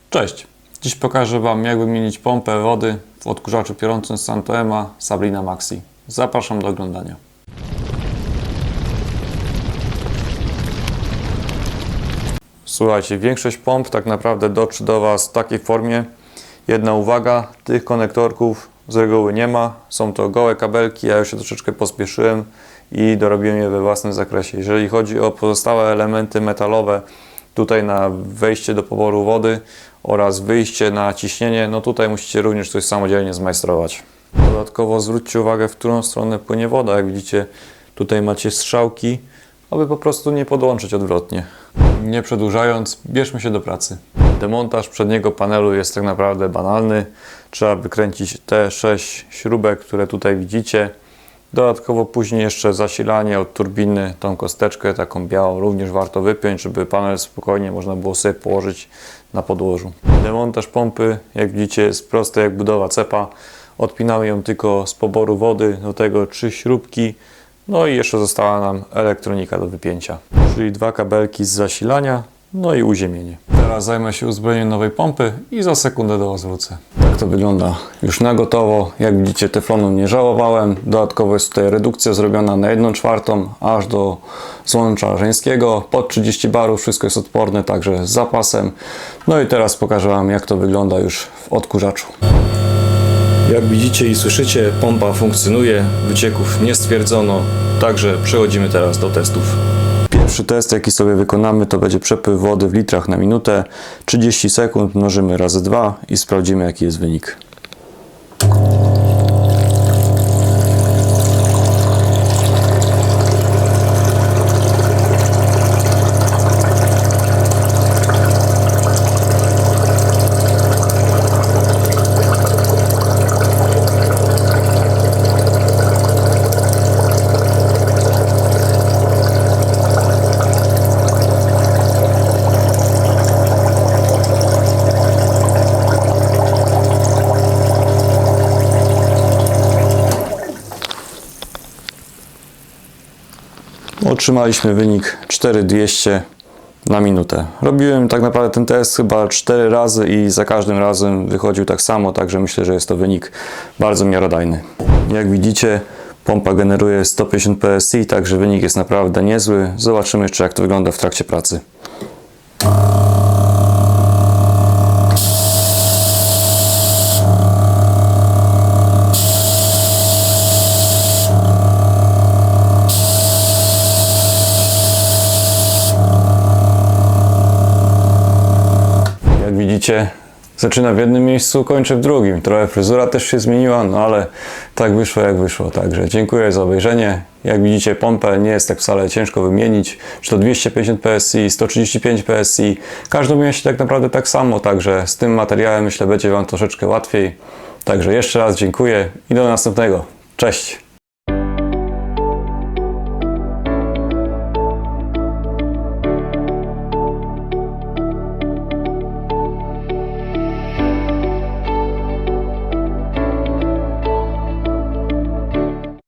Cześć! Dziś pokażę Wam, jak wymienić pompę wody w odkurzaczu piorącym z Santoema Sabrina Maxi. Zapraszam do oglądania. Słuchajcie, większość pomp tak naprawdę dotrze do Was w takiej formie. Jedna uwaga, tych konektorków z reguły nie ma. Są to gołe kabelki, ja już się troszeczkę pospieszyłem i dorobiłem je we własnym zakresie. Jeżeli chodzi o pozostałe elementy metalowe, tutaj na wejście do poboru wody oraz wyjście na ciśnienie, no tutaj musicie również coś samodzielnie zmajstrować. Dodatkowo zwróćcie uwagę, w którą stronę płynie woda. Jak widzicie, tutaj macie strzałki, aby po prostu nie podłączyć odwrotnie. Nie przedłużając, bierzmy się do pracy. Demontaż przedniego panelu jest tak naprawdę banalny. Trzeba wykręcić te 6 śrubek, które tutaj widzicie. Dodatkowo później jeszcze zasilanie od turbiny, tą kosteczkę taką białą również warto wypiąć, żeby panel spokojnie można było sobie położyć na podłożu. Demontaż pompy, jak widzicie, jest prosty jak budowa cepa. Odpinamy ją tylko z poboru wody, do tego 3 śrubki. No i jeszcze została nam elektronika do wypięcia, czyli 2 kabelki z zasilania, no i uziemienie. Teraz zajmę się uzbrojeniem nowej pompy i za sekundę do Was wrócę. Tak to wygląda już na gotowo. Jak widzicie, teflonu nie żałowałem. Dodatkowo jest tutaj redukcja zrobiona na 1/4 aż do złącza żeńskiego. Pod 30 barów wszystko jest odporne, także z zapasem. No i teraz pokażę Wam, jak to wygląda już w odkurzaczu. Jak widzicie i słyszycie, pompa funkcjonuje, wycieków nie stwierdzono, także przechodzimy teraz do testów. Pierwszy test, jaki sobie wykonamy, to będzie przepływ wody w litrach na minutę. 30 sekund mnożymy razy 2 i sprawdzimy, jaki jest wynik. Otrzymaliśmy wynik 4200 na minutę. Robiłem tak naprawdę ten test chyba 4 razy i za każdym razem wychodził tak samo, także myślę, że jest to wynik bardzo miarodajny. Jak widzicie, pompa generuje 150 PSI, także wynik jest naprawdę niezły. Zobaczymy jeszcze, jak to wygląda w trakcie pracy. Widzicie, zaczyna w jednym miejscu, kończę w drugim. Trochę fryzura też się zmieniła, no ale tak wyszło jak wyszło. Także dziękuję za obejrzenie. Jak widzicie, pompę nie jest tak wcale ciężko wymienić. Czy to 250 PSI, 135 PSI. Każdą mieści tak naprawdę tak samo, także z tym materiałem myślę będzie Wam troszeczkę łatwiej. Także jeszcze raz dziękuję i do następnego. Cześć!